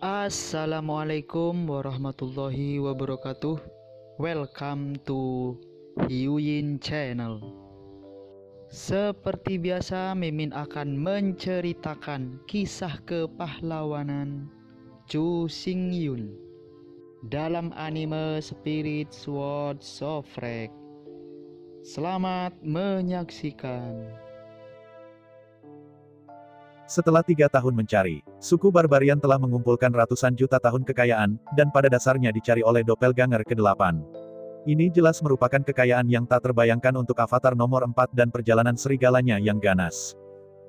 Assalamualaikum warahmatullahi wabarakatuh. Welcome to Hyuyin Channel. Seperti biasa, Mimin akan menceritakan kisah kepahlawanan Chu Xingyun dalam anime Spirit Sword Sofrek. Selamat menyaksikan. Setelah 3 tahun mencari, suku barbarian telah mengumpulkan ratusan juta tahun kekayaan, dan pada dasarnya dicari oleh doppelganger ke-8. Ini jelas merupakan kekayaan yang tak terbayangkan untuk avatar nomor 4 dan perjalanan serigalanya yang ganas.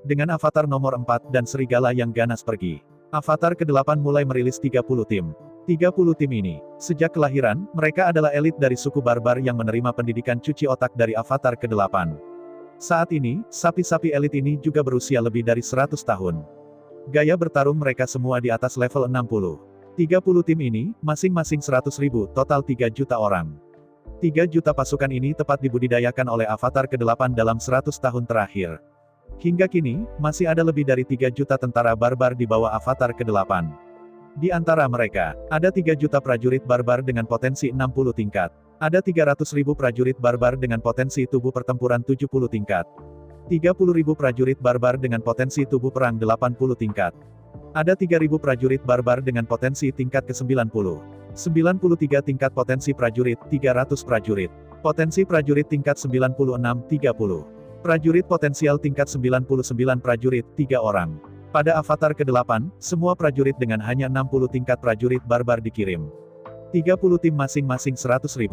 Dengan avatar nomor 4 dan serigala yang ganas pergi, avatar ke-8 mulai merilis 30 tim. 30 tim ini, sejak kelahiran, mereka adalah elit dari suku barbar yang menerima pendidikan cuci otak dari avatar ke-8. Saat ini, sapi-sapi elit ini juga berusia lebih dari 100 tahun. Gaya bertarung mereka semua di atas level 60. 30 tim ini, masing-masing 100.000, total 3 juta orang. 3 juta pasukan ini tepat dibudidayakan oleh avatar ke-8 dalam 100 tahun terakhir. Hingga kini, masih ada lebih dari 3 juta tentara barbar di bawah avatar ke-8. Di antara mereka, ada 3 juta prajurit barbar dengan potensi 60 tingkat. Ada 300.000 prajurit barbar dengan potensi tubuh pertempuran 70 tingkat. 30.000 prajurit barbar dengan potensi tubuh perang 80 tingkat. Ada 3.000 prajurit barbar dengan potensi tingkat ke-90. 93 tingkat potensi prajurit, 300 prajurit. Potensi prajurit tingkat 96, 30. Prajurit potensial tingkat 99 prajurit, 3 orang. Pada avatar ke-8, semua prajurit dengan hanya 60 tingkat prajurit barbar dikirim. 30 tim masing-masing 100.000.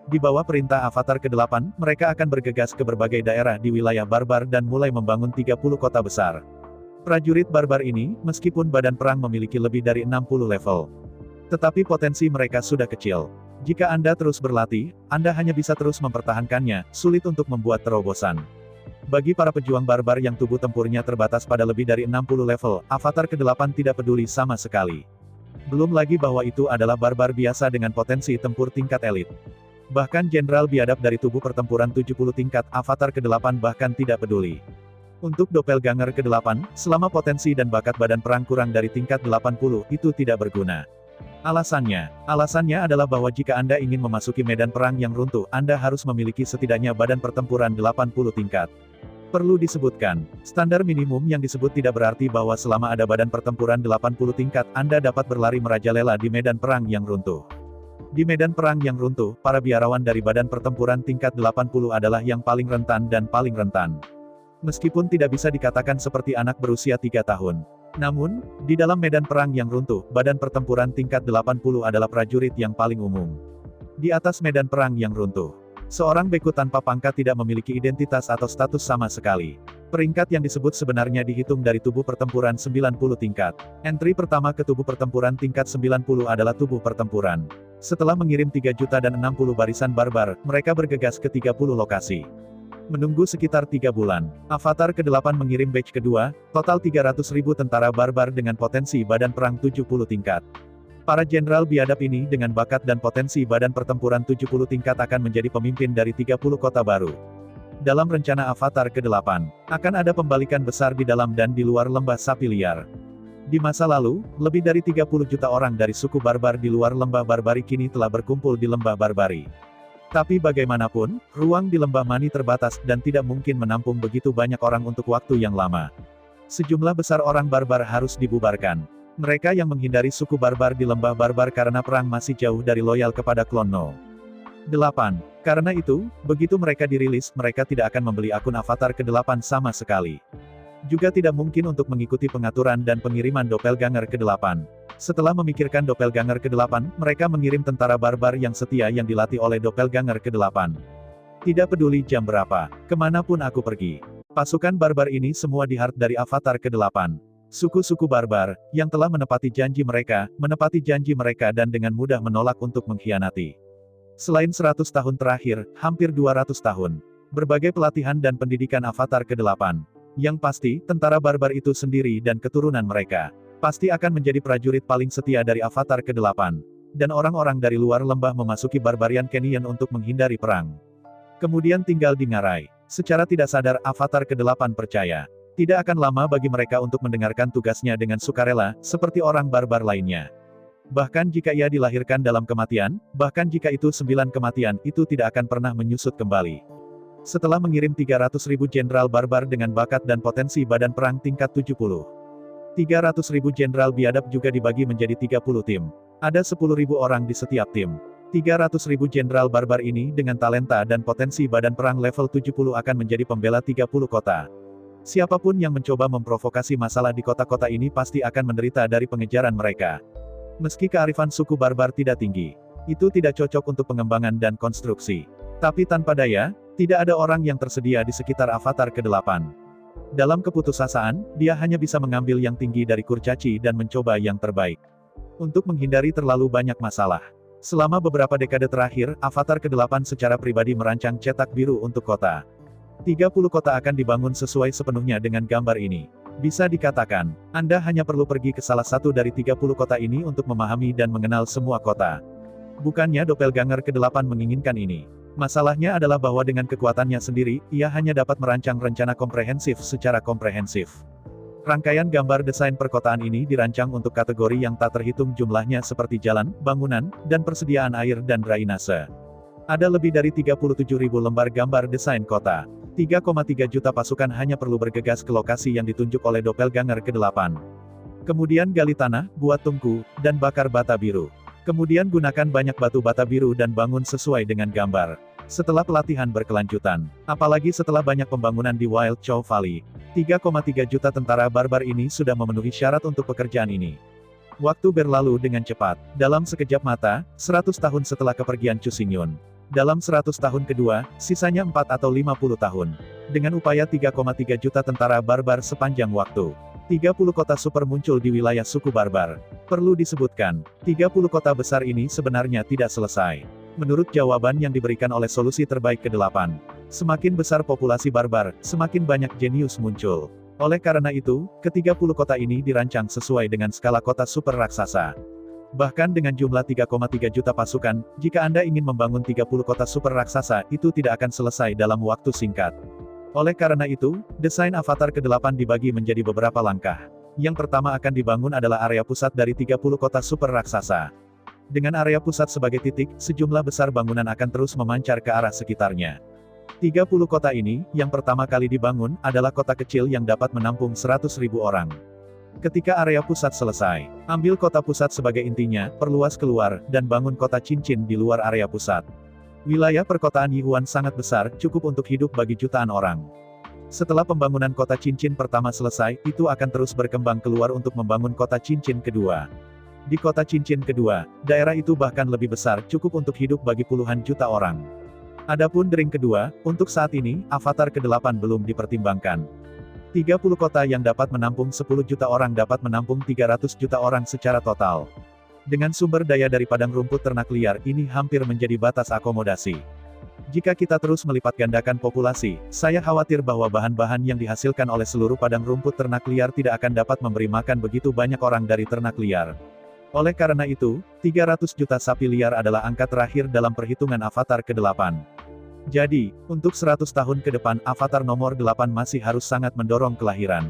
Di bawah perintah avatar ke-8, mereka akan bergegas ke berbagai daerah di wilayah barbar dan mulai membangun 30 kota besar. Prajurit barbar ini, meskipun badan perang memiliki lebih dari 60 level, tetapi potensi mereka sudah kecil. Jika Anda terus berlatih, Anda hanya bisa terus mempertahankannya, sulit untuk membuat terobosan. Bagi para pejuang barbar yang tubuh tempurnya terbatas pada lebih dari 60 level, avatar ke-8 tidak peduli sama sekali. Belum lagi bahwa itu adalah barbar biasa dengan potensi tempur tingkat elit. Bahkan jenderal biadab dari tubuh pertempuran 70 tingkat, avatar ke-8 bahkan tidak peduli. Untuk doppelganger ke-8, selama potensi dan bakat badan perang kurang dari tingkat 80, itu tidak berguna. Alasannya adalah bahwa jika Anda ingin memasuki medan perang yang runtuh, Anda harus memiliki setidaknya badan pertempuran 80 tingkat. Perlu disebutkan, standar minimum yang disebut tidak berarti bahwa selama ada badan pertempuran 80 tingkat, Anda dapat berlari merajalela di medan perang yang runtuh. Di medan perang yang runtuh, para biarawan dari badan pertempuran tingkat 80 adalah yang paling rentan dan paling rentan. Meskipun tidak bisa dikatakan seperti anak berusia 3 tahun. Namun, di dalam medan perang yang runtuh, badan pertempuran tingkat 80 adalah prajurit yang paling umum. Di atas medan perang yang runtuh, seorang beku tanpa pangkat tidak memiliki identitas atau status sama sekali. Peringkat yang disebut sebenarnya dihitung dari tubuh pertempuran 90 tingkat. Entry pertama ke tubuh pertempuran tingkat 90 adalah tubuh pertempuran. Setelah mengirim 3 juta dan 60 barisan barbar, mereka bergegas ke 30 lokasi. Menunggu sekitar 3 bulan, avatar ke-8 mengirim batch kedua, total 300.000 tentara barbar dengan potensi badan perang 70 tingkat. Para jenderal biadab ini dengan bakat dan potensi badan pertempuran 70 tingkat akan menjadi pemimpin dari 30 kota baru. Dalam rencana avatar ke-8, akan ada pembalikan besar di dalam dan di luar lembah sapi liar. Di masa lalu, lebih dari 30 juta orang dari suku barbar di luar lembah barbari kini telah berkumpul di lembah barbari. Tapi bagaimanapun, ruang di lembah Mani terbatas dan tidak mungkin menampung begitu banyak orang untuk waktu yang lama. Sejumlah besar orang barbar harus dibubarkan. Mereka yang menghindari suku barbar di lembah barbar karena perang masih jauh dari loyal kepada klon No. 8. Karena itu, begitu mereka dirilis, mereka tidak akan membeli akun avatar ke-8 sama sekali. Juga tidak mungkin untuk mengikuti pengaturan dan pengiriman doppelganger ke-8. Setelah memikirkan doppelganger ke-8, mereka mengirim tentara barbar yang setia yang dilatih oleh doppelganger ke-8. Tidak peduli jam berapa, kemanapun aku pergi. Pasukan barbar ini semua di-hard dari avatar ke-8. Suku-suku barbar, yang telah menepati janji mereka dan dengan mudah menolak untuk mengkhianati. Selain 100 tahun terakhir, hampir 200 tahun. Berbagai pelatihan dan pendidikan avatar ke-8. Yang pasti, tentara barbar itu sendiri dan keturunan mereka pasti akan menjadi prajurit paling setia dari avatar ke-8. Dan orang-orang dari luar lembah memasuki Barbarian Canyon untuk menghindari perang. Kemudian tinggal di ngarai. Secara tidak sadar avatar ke-8 percaya Tidak akan lama bagi mereka untuk mendengarkan tugasnya dengan sukarela, seperti orang barbar lainnya. Bahkan jika ia dilahirkan dalam kematian, bahkan jika itu 9 kematian, itu tidak akan pernah menyusut kembali. Setelah mengirim 300.000 jenderal barbar dengan bakat dan potensi badan perang tingkat 70. 300.000 jenderal biadab juga dibagi menjadi 30 tim. Ada 10.000 orang di setiap tim. 300.000 jenderal barbar ini dengan talenta dan potensi badan perang level 70 akan menjadi pembela 30 kota. Siapapun yang mencoba memprovokasi masalah di kota-kota ini pasti akan menderita dari pengejaran mereka. Meski kearifan suku barbar tidak tinggi, itu tidak cocok untuk pengembangan dan konstruksi. Tapi tanpa daya, tidak ada orang yang tersedia di sekitar avatar ke-8. Dalam keputusasaan, dia hanya bisa mengambil yang tinggi dari kurcaci dan mencoba yang terbaik. Untuk menghindari terlalu banyak masalah. Selama beberapa dekade terakhir, avatar ke-8 secara pribadi merancang cetak biru untuk kota. 30 kota akan dibangun sesuai sepenuhnya dengan gambar ini. Bisa dikatakan, Anda hanya perlu pergi ke salah satu dari 30 kota ini untuk memahami dan mengenal semua kota. Bukannya doppelganger ke-8 menginginkan ini. Masalahnya adalah bahwa dengan kekuatannya sendiri, ia hanya dapat merancang rencana komprehensif secara komprehensif. Rangkaian gambar desain perkotaan ini dirancang untuk kategori yang tak terhitung jumlahnya seperti jalan, bangunan, dan persediaan air dan drainase. Ada lebih dari 37.000 lembar gambar desain kota. 3,3 juta pasukan hanya perlu bergegas ke lokasi yang ditunjuk oleh doppelganger ke-8. Kemudian gali tanah, buat tungku, dan bakar bata biru. Kemudian gunakan banyak batu bata biru dan bangun sesuai dengan gambar. Setelah pelatihan berkelanjutan, apalagi setelah banyak pembangunan di Wild Chow Valley, 3,3 juta tentara barbar ini sudah memenuhi syarat untuk pekerjaan ini. Waktu berlalu dengan cepat. Dalam sekejap mata, 100 tahun setelah kepergian Chu Xingyun. Dalam 100 tahun kedua, sisanya 4 atau 50 tahun. Dengan upaya 3,3 juta tentara barbar sepanjang waktu. 30 kota super muncul di wilayah suku barbar. Perlu disebutkan, 30 kota besar ini sebenarnya tidak selesai. Menurut jawaban yang diberikan oleh solusi terbaik ke-8. Semakin besar populasi barbar, semakin banyak jenius muncul. Oleh karena itu, ke-30 kota ini dirancang sesuai dengan skala kota super raksasa. Bahkan dengan jumlah 3,3 juta pasukan, jika Anda ingin membangun 30 kota super raksasa, itu tidak akan selesai dalam waktu singkat. Oleh karena itu, desain avatar ke-8 dibagi menjadi beberapa langkah. Yang pertama akan dibangun adalah area pusat dari 30 kota super raksasa. Dengan area pusat sebagai titik, sejumlah besar bangunan akan terus memancar ke arah sekitarnya. 30 kota ini, yang pertama kali dibangun, adalah kota kecil yang dapat menampung 100.000 orang. Ketika area pusat selesai, ambil kota pusat sebagai intinya, perluas keluar, dan bangun kota cincin di luar area pusat. Wilayah perkotaan Yihuan sangat besar, cukup untuk hidup bagi jutaan orang. Setelah pembangunan kota cincin pertama selesai, itu akan terus berkembang keluar untuk membangun kota cincin kedua. Di kota cincin kedua, daerah itu bahkan lebih besar, cukup untuk hidup bagi puluhan juta orang. Adapun dering kedua, untuk saat ini, avatar ke-8 belum dipertimbangkan. 30 kota yang dapat menampung 10 juta orang dapat menampung 300 juta orang secara total. Dengan sumber daya dari padang rumput ternak liar, ini hampir menjadi batas akomodasi. Jika kita terus melipat gandakan populasi, saya khawatir bahwa bahan-bahan yang dihasilkan oleh seluruh padang rumput ternak liar tidak akan dapat memberi makan begitu banyak orang dari ternak liar. Oleh karena itu, 300 juta sapi liar adalah angka terakhir dalam perhitungan avatar ke-8. Jadi, untuk 100 tahun ke depan, avatar nomor 8 masih harus sangat mendorong kelahiran.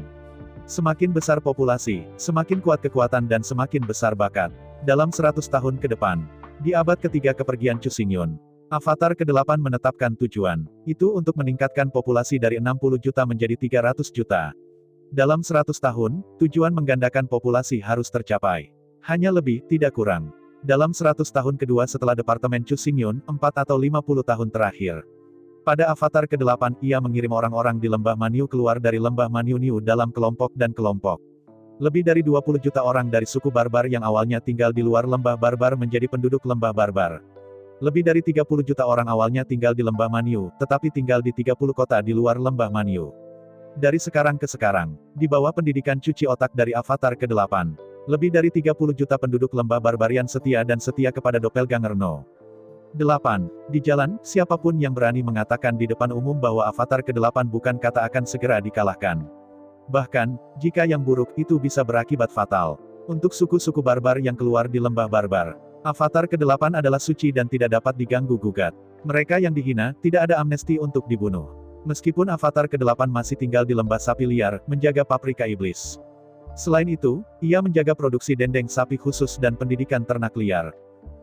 Semakin besar populasi, semakin kuat kekuatan dan semakin besar bakat. Dalam 100 tahun ke depan, di abad ketiga kepergian Chu Xingyun, avatar ke-8 menetapkan tujuan, itu untuk meningkatkan populasi dari 60 juta menjadi 300 juta. Dalam 100 tahun, tujuan menggandakan populasi harus tercapai. Hanya lebih, tidak kurang. Dalam 100 tahun kedua setelah Departemen Chu Xingyun, 4 atau 50 tahun terakhir. Pada avatar ke-8, ia mengirim orang-orang di Lembah Maniu keluar dari Lembah Maniu dalam kelompok dan kelompok. Lebih dari 20 juta orang dari suku barbar yang awalnya tinggal di luar Lembah Barbar menjadi penduduk Lembah Barbar. Lebih dari 30 juta orang awalnya tinggal di Lembah Maniu, tetapi tinggal di 30 kota di luar Lembah Maniu. Dari sekarang ke sekarang, di bawah pendidikan cuci otak dari avatar ke-8. Lebih dari 30 juta penduduk Lembah Barbarian setia dan setia kepada doppelganger No. 8. Di jalan, siapapun yang berani mengatakan di depan umum bahwa avatar ke-8 bukan kata akan segera dikalahkan. Bahkan, jika yang buruk itu bisa berakibat fatal. Untuk suku-suku barbar yang keluar di Lembah Barbar, avatar ke-8 adalah suci dan tidak dapat diganggu-gugat. Mereka yang dihina, tidak ada amnesti untuk dibunuh. Meskipun Avatar ke-8 masih tinggal di lembah sapi liar, menjaga paprika iblis. Selain itu, ia menjaga produksi dendeng sapi khusus dan pendidikan ternak liar.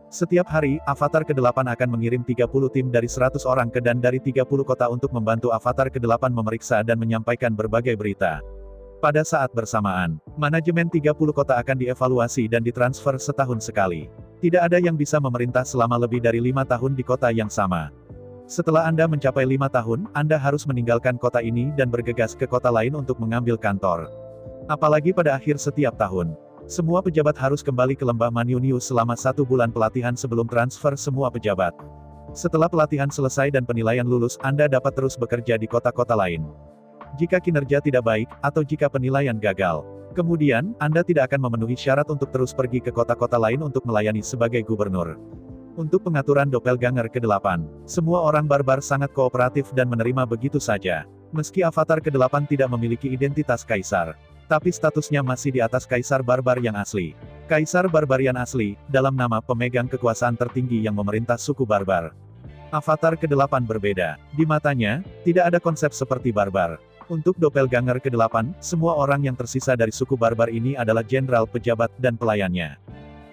Setiap hari, Avatar ke-8 akan mengirim 30 tim dari 100 orang ke dan dari 30 kota untuk membantu Avatar ke-8 memeriksa dan menyampaikan berbagai berita. Pada saat bersamaan, manajemen 30 kota akan dievaluasi dan ditransfer setahun sekali. Tidak ada yang bisa memerintah selama lebih dari 5 tahun di kota yang sama. Setelah Anda mencapai 5 tahun, Anda harus meninggalkan kota ini dan bergegas ke kota lain untuk mengambil kantor. Apalagi pada akhir setiap tahun. Semua pejabat harus kembali ke lembah Maniunius selama 1 bulan pelatihan sebelum transfer semua pejabat. Setelah pelatihan selesai dan penilaian lulus, Anda dapat terus bekerja di kota-kota lain. Jika kinerja tidak baik, atau jika penilaian gagal, kemudian, Anda tidak akan memenuhi syarat untuk terus pergi ke kota-kota lain untuk melayani sebagai gubernur. Untuk pengaturan Doppelganger ke-8, semua orang barbar sangat kooperatif dan menerima begitu saja. Meski Avatar ke-8 tidak memiliki identitas kaisar, tapi statusnya masih di atas kaisar barbar yang asli. Kaisar barbarian asli, dalam nama pemegang kekuasaan tertinggi yang memerintah suku barbar. Avatar ke-8 berbeda. Di matanya, tidak ada konsep seperti barbar. Untuk Doppelganger ke-8, semua orang yang tersisa dari suku barbar ini adalah jenderal, pejabat, dan pelayannya.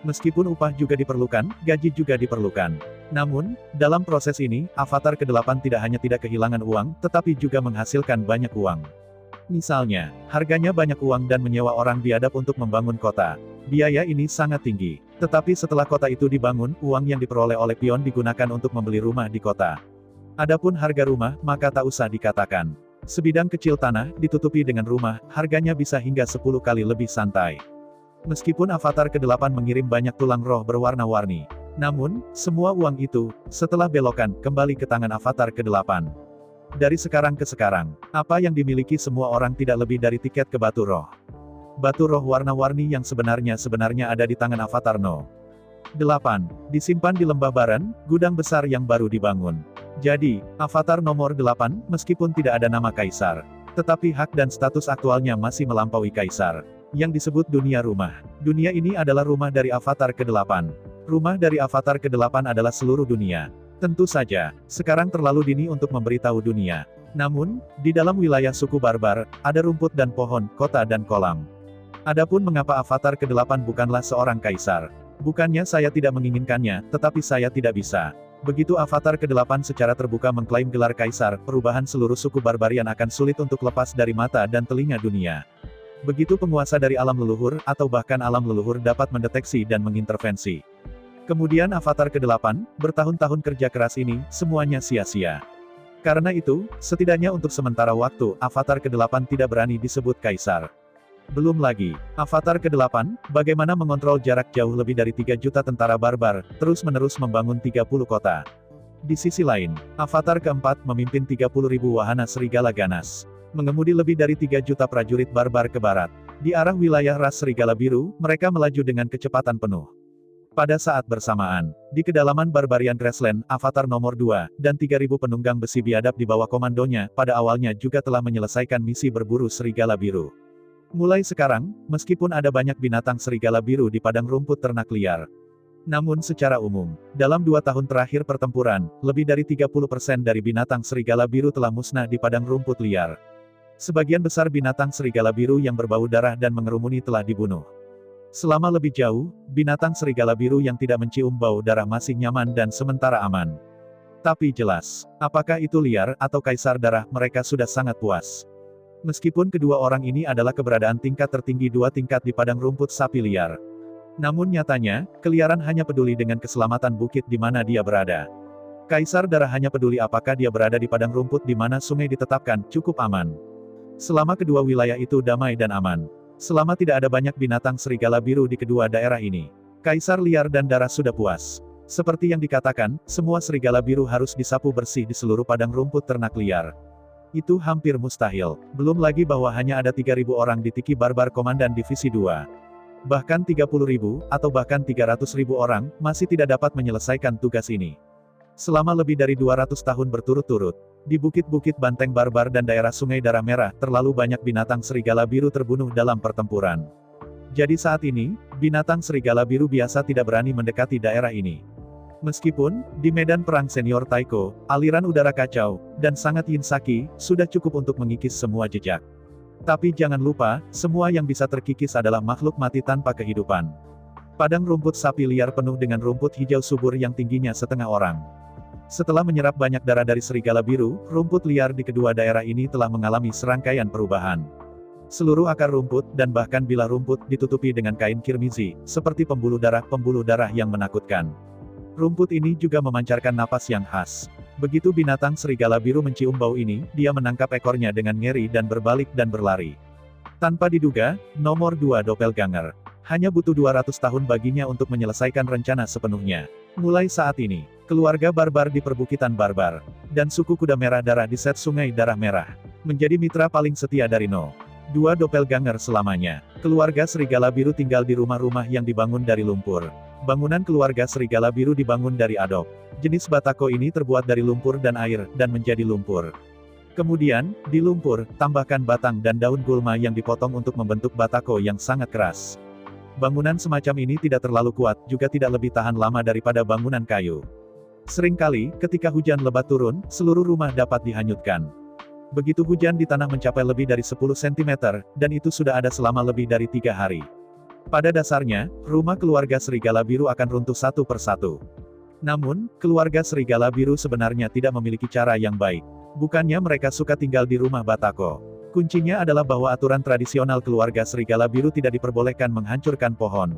Meskipun upah juga diperlukan, gaji juga diperlukan. Namun, dalam proses ini, Avatar ke-8 tidak hanya tidak kehilangan uang, tetapi juga menghasilkan banyak uang. Misalnya, harganya banyak uang dan menyewa orang biadab untuk membangun kota. Biaya ini sangat tinggi. Tetapi setelah kota itu dibangun, uang yang diperoleh oleh pion digunakan untuk membeli rumah di kota. Adapun harga rumah, maka tak usah dikatakan. Sebidang kecil tanah, ditutupi dengan rumah, harganya bisa hingga 10 kali lebih santai. Meskipun Avatar ke-8 mengirim banyak tulang roh berwarna-warni. Namun, semua uang itu, setelah belokan, kembali ke tangan Avatar ke-8. Dari sekarang ke sekarang, apa yang dimiliki semua orang tidak lebih dari tiket ke batu roh. Batu roh warna-warni yang sebenarnya ada di tangan Avatar No. 8. Disimpan di lembah Baran, gudang besar yang baru dibangun. Jadi, Avatar nomor 8, meskipun tidak ada nama kaisar, tetapi hak dan status aktualnya masih melampaui kaisar. Yang disebut dunia rumah. Dunia ini adalah rumah dari Avatar ke-8. Rumah dari Avatar ke-8 adalah seluruh dunia. Tentu saja, sekarang terlalu dini untuk memberitahu dunia. Namun, di dalam wilayah suku barbar, ada rumput dan pohon, kota dan kolam. Adapun mengapa Avatar ke-8 bukanlah seorang kaisar. Bukannya saya tidak menginginkannya, tetapi saya tidak bisa. Begitu Avatar ke-8 secara terbuka mengklaim gelar kaisar, perubahan seluruh suku barbarian akan sulit untuk lepas dari mata dan telinga dunia. Begitu penguasa dari alam leluhur, atau bahkan alam leluhur dapat mendeteksi dan mengintervensi. Kemudian Avatar ke-8, bertahun-tahun kerja keras ini, semuanya sia-sia. Karena itu, setidaknya untuk sementara waktu, Avatar ke-8 tidak berani disebut kaisar. Belum lagi, Avatar ke-8, bagaimana mengontrol jarak jauh lebih dari 3 juta tentara barbar, terus-menerus membangun 30 kota. Di sisi lain, Avatar ke-4 memimpin 30.000 wahana serigala ganas. Mengemudi lebih dari 3 juta prajurit barbar ke barat. Di arah wilayah ras serigala biru, mereka melaju dengan kecepatan penuh. Pada saat bersamaan, di kedalaman barbarian Grassland, Avatar nomor 2, dan 3.000 penunggang besi biadab di bawah komandonya, pada awalnya juga telah menyelesaikan misi berburu serigala biru. Mulai sekarang, meskipun ada banyak binatang serigala biru di padang rumput ternak liar. Namun secara umum, dalam 2 tahun terakhir pertempuran, lebih dari 30% dari binatang serigala biru telah musnah di padang rumput liar. Sebagian besar binatang serigala biru yang berbau darah dan mengerumuni telah dibunuh. Selama lebih jauh, binatang serigala biru yang tidak mencium bau darah masih nyaman dan sementara aman. Tapi jelas, apakah itu liar atau kaisar darah, mereka sudah sangat puas. Meskipun kedua orang ini adalah keberadaan tingkat tertinggi 2 tingkat di padang rumput sapi liar. Namun nyatanya, keliaran hanya peduli dengan keselamatan bukit di mana dia berada. Kaisar darah hanya peduli apakah dia berada di padang rumput di mana sungai ditetapkan cukup aman. Selama kedua wilayah itu damai dan aman. Selama tidak ada banyak binatang serigala biru di kedua daerah ini. Kaisar liar dan darah sudah puas. Seperti yang dikatakan, semua serigala biru harus disapu bersih di seluruh padang rumput ternak liar. Itu hampir mustahil. Belum lagi bahwa hanya ada 3.000 orang di Tiki Barbar Komandan Divisi 2. Bahkan 30.000, atau bahkan 300.000 orang, masih tidak dapat menyelesaikan tugas ini. Selama lebih dari 200 tahun berturut-turut, di bukit-bukit Banteng Barbar dan daerah Sungai Darah Merah, terlalu banyak binatang serigala biru terbunuh dalam pertempuran. Jadi saat ini, binatang serigala biru biasa tidak berani mendekati daerah ini. Meskipun, di medan perang senior Taiko, aliran udara kacau, dan sangat Yinsaki, sudah cukup untuk mengikis semua jejak. Tapi jangan lupa, semua yang bisa terkikis adalah makhluk mati tanpa kehidupan. Padang rumput sapi liar penuh dengan rumput hijau subur yang tingginya setengah orang. Setelah menyerap banyak darah dari serigala biru, rumput liar di kedua daerah ini telah mengalami serangkaian perubahan. Seluruh akar rumput, dan bahkan bilah rumput, ditutupi dengan kain kirmizi, seperti pembuluh darah yang menakutkan. Rumput ini juga memancarkan napas yang khas. Begitu binatang serigala biru mencium bau ini, dia menangkap ekornya dengan ngeri dan berbalik dan berlari. Tanpa diduga, nomor 2 doppelganger. Hanya butuh 200 tahun baginya untuk menyelesaikan rencana sepenuhnya. Mulai saat ini, keluarga barbar di perbukitan barbar, dan suku kuda merah darah di set sungai darah merah, menjadi mitra paling setia dari No. 2 doppelganger selamanya. Keluarga serigala biru tinggal di rumah-rumah yang dibangun dari lumpur. Bangunan keluarga serigala biru dibangun dari adok. Jenis batako ini terbuat dari lumpur dan air, dan menjadi lumpur. Kemudian, di lumpur, tambahkan batang dan daun gulma yang dipotong untuk membentuk batako yang sangat keras. Bangunan semacam ini tidak terlalu kuat, juga tidak lebih tahan lama daripada bangunan kayu. Seringkali, ketika hujan lebat turun, seluruh rumah dapat dihanyutkan. Begitu hujan di tanah mencapai lebih dari 10 cm, dan itu sudah ada selama lebih dari 3 hari. Pada dasarnya, rumah keluarga serigala biru akan runtuh satu persatu. Namun, keluarga serigala biru sebenarnya tidak memiliki cara yang baik. Bukannya mereka suka tinggal di rumah batako. Kuncinya adalah bahwa aturan tradisional keluarga serigala biru tidak diperbolehkan menghancurkan pohon.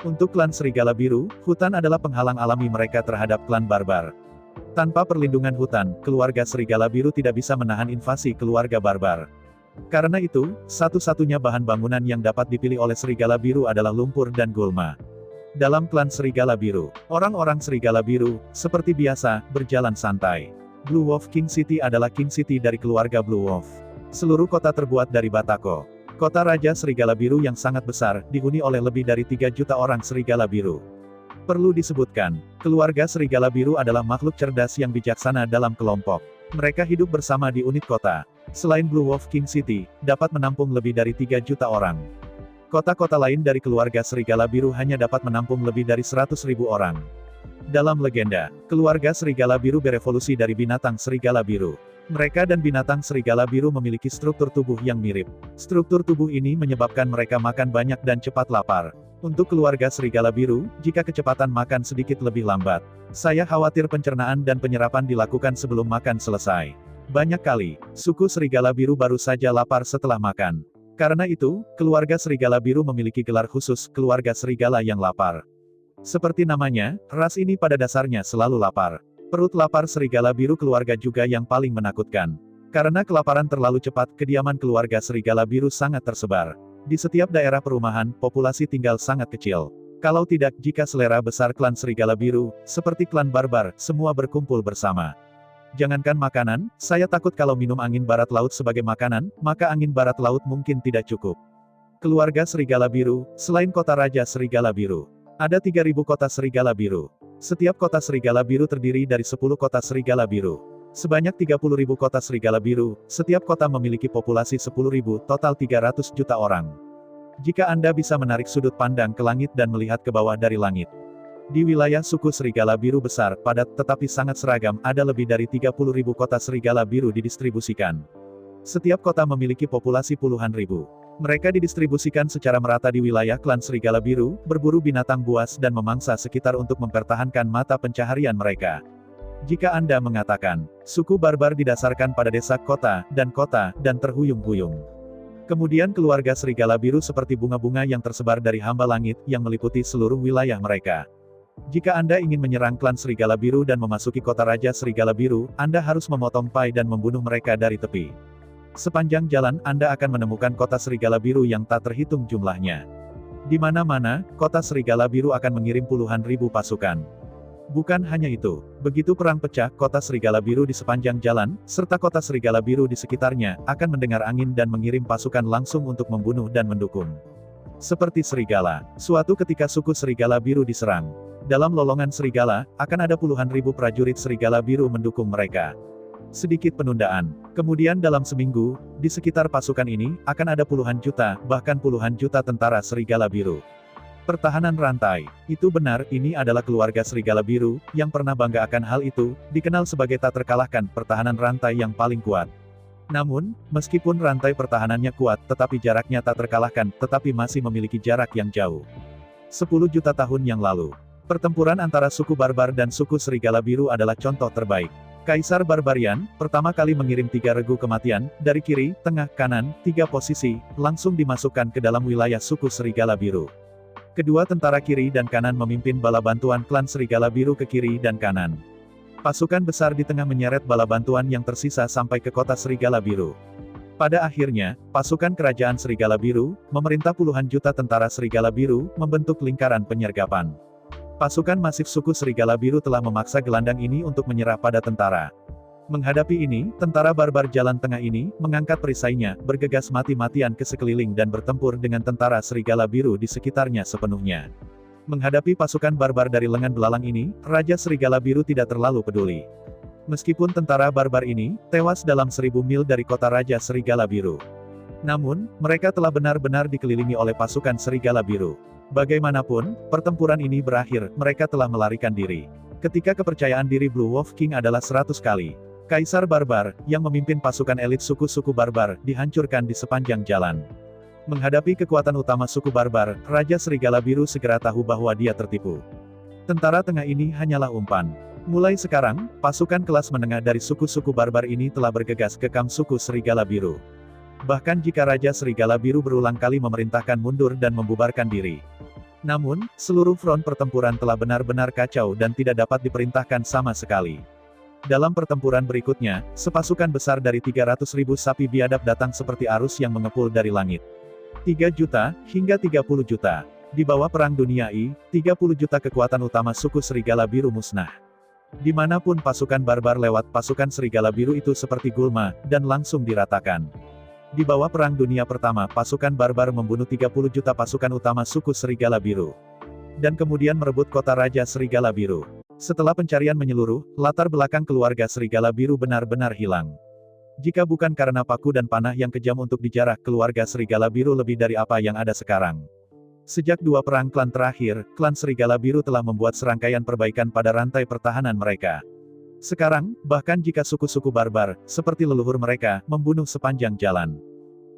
Untuk klan serigala biru, hutan adalah penghalang alami mereka terhadap klan barbar. Tanpa perlindungan hutan, keluarga serigala biru tidak bisa menahan invasi keluarga barbar. Karena itu, satu-satunya bahan bangunan yang dapat dipilih oleh serigala biru adalah lumpur dan gulma. Dalam klan serigala biru, orang-orang serigala biru, seperti biasa, berjalan santai. Blue Wolf King City adalah King City dari keluarga Blue Wolf. Seluruh kota terbuat dari batako. Kota Raja Serigala Biru yang sangat besar, dihuni oleh lebih dari 3 juta orang serigala biru. Perlu disebutkan, keluarga serigala biru adalah makhluk cerdas yang bijaksana dalam kelompok. Mereka hidup bersama di unit kota. Selain Blue Wolf King City, dapat menampung lebih dari 3 juta orang. Kota-kota lain dari keluarga serigala biru hanya dapat menampung lebih dari 100.000 orang. Dalam legenda, keluarga serigala biru berevolusi dari binatang serigala biru. Mereka dan binatang serigala biru memiliki struktur tubuh yang mirip. Struktur tubuh ini menyebabkan mereka makan banyak dan cepat lapar. Untuk keluarga serigala biru, jika kecepatan makan sedikit lebih lambat, saya khawatir pencernaan dan penyerapan dilakukan sebelum makan selesai. Banyak kali, suku serigala biru baru saja lapar setelah makan. Karena itu, keluarga serigala biru memiliki gelar khusus, keluarga serigala yang lapar. Seperti namanya, ras ini pada dasarnya selalu lapar. Perut lapar serigala biru keluarga juga yang paling menakutkan. Karena kelaparan terlalu cepat, kediaman keluarga serigala biru sangat tersebar. Di setiap daerah perumahan, populasi tinggal sangat kecil. Kalau tidak, jika selera besar klan serigala biru, seperti klan barbar, semua berkumpul bersama. Jangankan makanan, saya takut kalau minum angin barat laut sebagai makanan, maka angin barat laut mungkin tidak cukup. Keluarga serigala biru, selain kota Raja Serigala Biru, ada 3.000 kota serigala biru. Setiap kota serigala biru terdiri dari 10 kota serigala biru. Sebanyak 30.000 kota serigala biru, setiap kota memiliki populasi 10.000, total 300 juta orang. Jika Anda bisa menarik sudut pandang ke langit dan melihat ke bawah dari langit. Di wilayah suku serigala biru besar, padat, tetapi sangat seragam, ada lebih dari 30.000 kota serigala biru didistribusikan. Setiap kota memiliki populasi puluhan ribu. Mereka didistribusikan secara merata di wilayah klan serigala biru, berburu binatang buas dan memangsa sekitar untuk mempertahankan mata pencaharian mereka. Jika Anda mengatakan, suku barbar didasarkan pada desa, kota, dan terhuyung-huyung. Kemudian keluarga serigala biru seperti bunga-bunga yang tersebar dari hamba langit, yang meliputi seluruh wilayah mereka. Jika Anda ingin menyerang klan serigala biru dan memasuki kota Raja Serigala Biru, Anda harus memotong pai dan membunuh mereka dari tepi. Sepanjang jalan, Anda akan menemukan kota serigala biru yang tak terhitung jumlahnya. Di mana-mana, kota serigala biru akan mengirim puluhan ribu pasukan. Bukan hanya itu, begitu perang pecah, kota serigala biru di sepanjang jalan, serta kota serigala biru di sekitarnya, akan mendengar angin dan mengirim pasukan langsung untuk membunuh dan mendukung. Seperti serigala, suatu ketika suku serigala biru diserang. Dalam lolongan serigala, akan ada puluhan ribu prajurit serigala biru mendukung mereka. Sedikit penundaan. Kemudian dalam seminggu, di sekitar pasukan ini, akan ada puluhan juta, bahkan puluhan juta tentara serigala biru. Pertahanan rantai. Itu benar, ini adalah keluarga Serigala Biru, yang pernah bangga akan hal itu, dikenal sebagai tak terkalahkan pertahanan rantai yang paling kuat. Namun, meskipun rantai pertahanannya kuat, tetapi jaraknya tak terkalahkan, tetapi masih memiliki jarak yang jauh. 10 juta tahun yang lalu. Pertempuran antara suku barbar dan suku Serigala Biru adalah contoh terbaik. Kaisar Barbarian, pertama kali mengirim 3 regu kematian, dari kiri, tengah, kanan, 3 posisi, langsung dimasukkan ke dalam wilayah suku Serigala Biru. Kedua tentara kiri dan kanan memimpin bala bantuan klan Serigala Biru ke kiri dan kanan. Pasukan besar di tengah menyeret bala bantuan yang tersisa sampai ke kota Serigala Biru. Pada akhirnya, pasukan kerajaan Serigala Biru, memerintah puluhan juta tentara Serigala Biru, membentuk lingkaran penyergapan. Pasukan masif suku Serigala Biru telah memaksa gelandang ini untuk menyerah pada tentara. Menghadapi ini, tentara barbar Jalan Tengah ini, mengangkat perisainya, bergegas mati-matian ke sekeliling dan bertempur dengan tentara Serigala Biru di sekitarnya sepenuhnya. Menghadapi pasukan barbar dari lengan belalang ini, Raja Serigala Biru tidak terlalu peduli. Meskipun tentara barbar ini, tewas dalam 1000 mil dari kota Raja Serigala Biru. Namun, mereka telah benar-benar dikelilingi oleh pasukan Serigala Biru. Bagaimanapun, pertempuran ini berakhir, mereka telah melarikan diri. Ketika kepercayaan diri Blue Wolf King adalah 100 kali. Kaisar Barbar, yang memimpin pasukan elit suku-suku barbar, dihancurkan di sepanjang jalan. Menghadapi kekuatan utama suku barbar, Raja Serigala Biru segera tahu bahwa dia tertipu. Tentara tengah ini hanyalah umpan. Mulai sekarang, pasukan kelas menengah dari suku-suku barbar ini telah bergegas ke kamp suku Serigala Biru. Bahkan jika Raja Serigala Biru berulang kali memerintahkan mundur dan membubarkan diri. Namun, seluruh front pertempuran telah benar-benar kacau dan tidak dapat diperintahkan sama sekali. Dalam pertempuran berikutnya, sepasukan besar dari 300.000 sapi biadab datang seperti arus yang mengepul dari langit. 3 juta, hingga 30 juta. Di bawah Perang Dunia I, 30 juta kekuatan utama suku Serigala Biru musnah. Dimanapun pasukan barbar lewat, pasukan Serigala Biru itu seperti gulma, dan langsung diratakan. Di bawah Perang Dunia Pertama, pasukan barbar membunuh 30 juta pasukan utama suku Serigala Biru. Dan kemudian merebut kota Raja Serigala Biru. Setelah pencarian menyeluruh, latar belakang keluarga Serigala Biru benar-benar hilang. Jika bukan karena paku dan panah yang kejam untuk dijarah, keluarga Serigala Biru lebih dari apa yang ada sekarang. Sejak 2 perang klan terakhir, klan Serigala Biru telah membuat serangkaian perbaikan pada rantai pertahanan mereka. Sekarang, bahkan jika suku-suku barbar, seperti leluhur mereka, membunuh sepanjang jalan,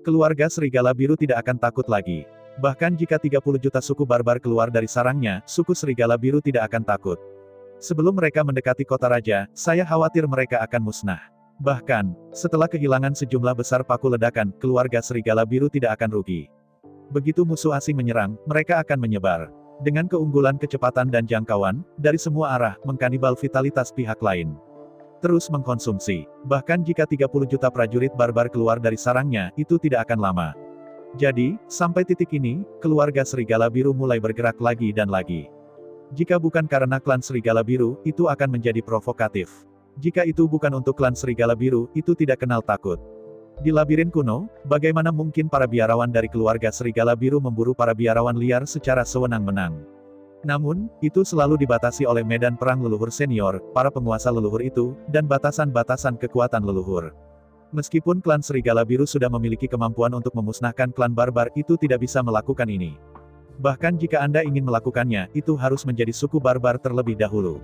keluarga Serigala Biru tidak akan takut lagi. Bahkan jika 30 juta suku barbar keluar dari sarangnya, suku Serigala Biru tidak akan takut. Sebelum mereka mendekati kota raja, saya khawatir mereka akan musnah. Bahkan, setelah kehilangan sejumlah besar paku ledakan, keluarga Serigala Biru tidak akan rugi. Begitu musuh asing menyerang, mereka akan menyebar. Dengan keunggulan kecepatan dan jangkauan, dari semua arah, mengkanibal vitalitas pihak lain. Terus mengkonsumsi. Bahkan jika 30 juta prajurit barbar keluar dari sarangnya, itu tidak akan lama. Jadi, sampai titik ini, keluarga Serigala Biru mulai bergerak lagi dan lagi. Jika bukan karena klan Serigala Biru, itu akan menjadi provokatif. Jika itu bukan untuk klan Serigala Biru, itu tidak kenal takut. Di labirin kuno, bagaimana mungkin para biarawan dari keluarga Serigala Biru memburu para biarawan liar secara sewenang-wenang? Namun, itu selalu dibatasi oleh medan perang leluhur senior, para penguasa leluhur itu, dan batasan-batasan kekuatan leluhur. Meskipun klan Serigala Biru sudah memiliki kemampuan untuk memusnahkan klan barbar, itu tidak bisa melakukan ini. Bahkan jika Anda ingin melakukannya, itu harus menjadi suku barbar terlebih dahulu.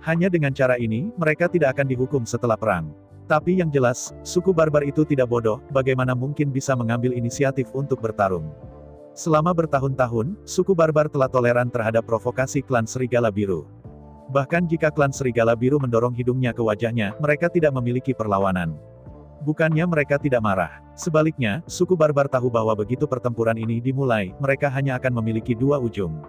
Hanya dengan cara ini, mereka tidak akan dihukum setelah perang. Tapi yang jelas, suku barbar itu tidak bodoh, bagaimana mungkin bisa mengambil inisiatif untuk bertarung. Selama bertahun-tahun, suku barbar telah toleran terhadap provokasi klan Serigala Biru. Bahkan jika klan Serigala Biru mendorong hidungnya ke wajahnya, mereka tidak memiliki perlawanan. Bukannya mereka tidak marah. Sebaliknya, suku barbar tahu bahwa begitu pertempuran ini dimulai, mereka hanya akan memiliki 2 ujung.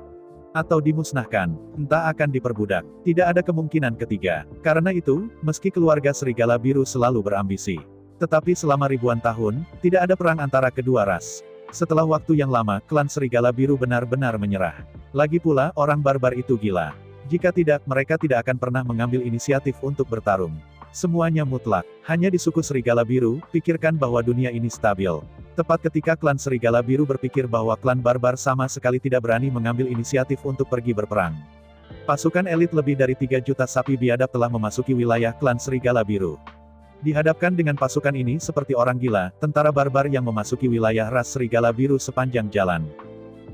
Atau dimusnahkan, entah akan diperbudak. Tidak ada kemungkinan ketiga. Karena itu, meski keluarga Serigala Biru selalu berambisi, tetapi selama ribuan tahun, tidak ada perang antara kedua ras. Setelah waktu yang lama, klan Serigala Biru benar-benar menyerah. Lagi pula, orang barbar itu gila. Jika tidak, mereka tidak akan pernah mengambil inisiatif untuk bertarung. Semuanya mutlak. Hanya di suku Serigala Biru, pikirkan bahwa dunia ini stabil. Tepat ketika klan Serigala Biru berpikir bahwa klan barbar sama sekali tidak berani mengambil inisiatif untuk pergi berperang. Pasukan elit lebih dari 3 juta sapi biadab telah memasuki wilayah klan Serigala Biru. Dihadapkan dengan pasukan ini seperti orang gila, tentara barbar yang memasuki wilayah ras Serigala Biru sepanjang jalan.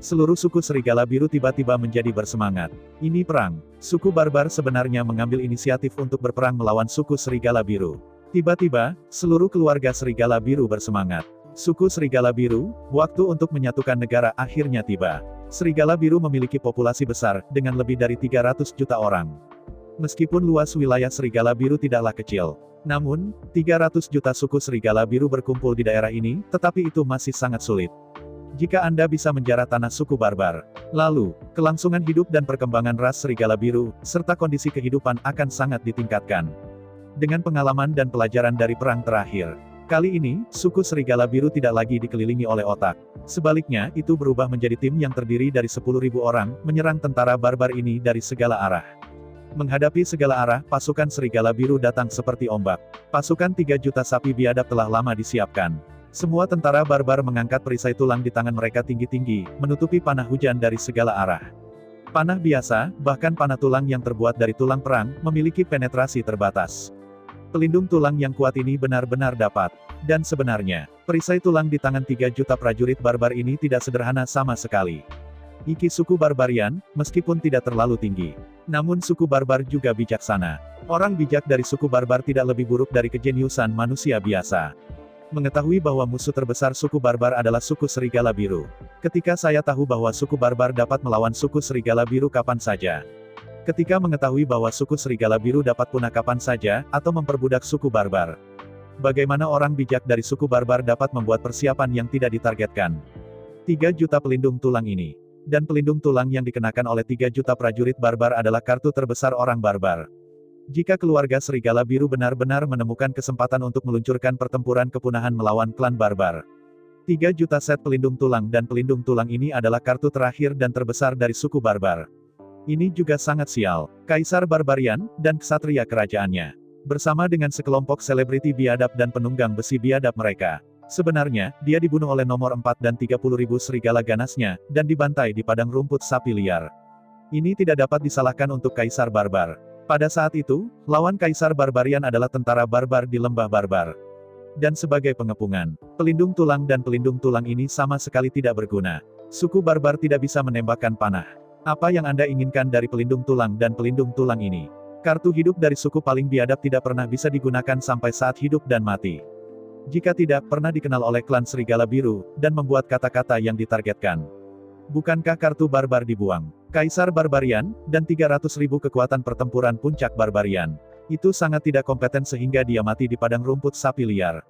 Seluruh suku Serigala Biru tiba-tiba menjadi bersemangat. Ini perang. Suku barbar sebenarnya mengambil inisiatif untuk berperang melawan suku Serigala Biru. Tiba-tiba, seluruh keluarga Serigala Biru bersemangat. Suku Serigala Biru, waktu untuk menyatukan negara akhirnya tiba. Serigala Biru memiliki populasi besar, dengan lebih dari 300 juta orang. Meskipun luas wilayah Serigala Biru tidaklah kecil. Namun, 300 juta suku Serigala Biru berkumpul di daerah ini, tetapi itu masih sangat sulit. Jika Anda bisa menjarah tanah suku barbar, lalu, kelangsungan hidup dan perkembangan ras Serigala Biru, serta kondisi kehidupan akan sangat ditingkatkan. Dengan pengalaman dan pelajaran dari perang terakhir, kali ini, suku Serigala Biru tidak lagi dikelilingi oleh otak. Sebaliknya, itu berubah menjadi tim yang terdiri dari 10.000 orang, menyerang tentara barbar ini dari segala arah. Menghadapi segala arah, pasukan Serigala Biru datang seperti ombak. Pasukan 3 juta sapi biadab telah lama disiapkan. Semua tentara barbar mengangkat perisai tulang di tangan mereka tinggi-tinggi, menutupi panah hujan dari segala arah. Panah biasa, bahkan panah tulang yang terbuat dari tulang perang, memiliki penetrasi terbatas. Pelindung tulang yang kuat ini benar-benar dapat. Dan sebenarnya, perisai tulang di tangan 3 juta prajurit barbar ini tidak sederhana sama sekali. IQ suku barbarian, meskipun tidak terlalu tinggi. Namun suku barbar juga bijaksana. Orang bijak dari suku barbar tidak lebih buruk dari kejeniusan manusia biasa. Mengetahui bahwa musuh terbesar suku barbar adalah suku Serigala Biru. Ketika saya tahu bahwa suku barbar dapat melawan suku Serigala Biru kapan saja. Ketika mengetahui bahwa suku Serigala Biru dapat punah kapan saja, atau memperbudak suku barbar. Bagaimana orang bijak dari suku barbar dapat membuat persiapan yang tidak ditargetkan. 3 juta pelindung tulang ini. Dan pelindung tulang yang dikenakan oleh 3 juta prajurit barbar adalah kartu terbesar orang barbar. Jika keluarga Serigala Biru benar-benar menemukan kesempatan untuk meluncurkan pertempuran kepunahan melawan klan barbar. 3 juta set pelindung tulang dan pelindung tulang ini adalah kartu terakhir dan terbesar dari suku barbar. Ini juga sangat sial. Kaisar Barbarian, dan ksatria kerajaannya. Bersama dengan sekelompok selebriti biadab dan penunggang besi biadab mereka. Sebenarnya, dia dibunuh oleh nomor 4 dan 30.000 serigala ganasnya, dan dibantai di padang rumput sapi liar. Ini tidak dapat disalahkan untuk Kaisar Barbar. Pada saat itu, lawan Kaisar Barbarian adalah tentara barbar di lembah barbar. Dan sebagai pengepungan, pelindung tulang dan pelindung tulang ini sama sekali tidak berguna. Suku barbar tidak bisa menembakkan panah. Apa yang Anda inginkan dari pelindung tulang dan pelindung tulang ini? Kartu hidup dari suku paling biadab tidak pernah bisa digunakan sampai saat hidup dan mati. Jika tidak, pernah dikenal oleh klan Serigala Biru, dan membuat kata-kata yang ditargetkan. Bukankah kartu barbar dibuang? Kaisar Barbarian, dan 300.000 kekuatan pertempuran puncak Barbarian. Itu sangat tidak kompeten sehingga dia mati di padang rumput sapi liar.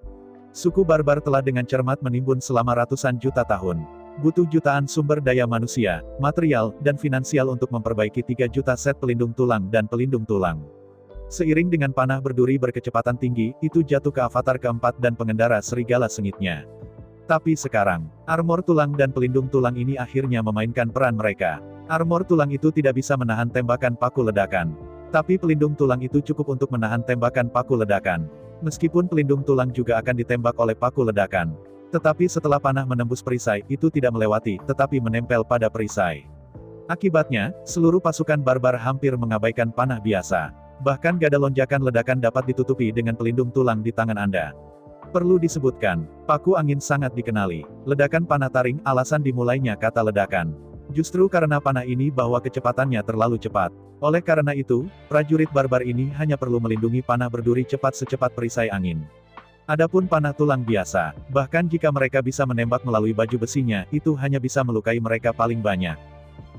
Suku barbar telah dengan cermat menimbun selama ratusan juta tahun. Butuh jutaan sumber daya manusia, material, dan finansial untuk memperbaiki 3 juta set pelindung tulang dan pelindung tulang. Seiring dengan panah berduri berkecepatan tinggi, itu jatuh ke avatar keempat dan pengendara serigala sengitnya. Tapi sekarang, armor tulang dan pelindung tulang ini akhirnya memainkan peran mereka. Armor tulang itu tidak bisa menahan tembakan paku ledakan. Tapi pelindung tulang itu cukup untuk menahan tembakan paku ledakan. Meskipun pelindung tulang juga akan ditembak oleh paku ledakan. Tetapi setelah panah menembus perisai, itu tidak melewati, tetapi menempel pada perisai. Akibatnya, seluruh pasukan barbar hampir mengabaikan panah biasa. Bahkan gada lonjakan ledakan dapat ditutupi dengan pelindung tulang di tangan Anda. Perlu disebutkan, paku angin sangat dikenali. Ledakan panah taring, alasan dimulainya kata ledakan. Justru karena panah ini bahwa kecepatannya terlalu cepat. Oleh karena itu, prajurit barbar ini hanya perlu melindungi panah berduri cepat secepat perisai angin. Adapun panah tulang biasa, bahkan jika mereka bisa menembak melalui baju besinya, itu hanya bisa melukai mereka paling banyak.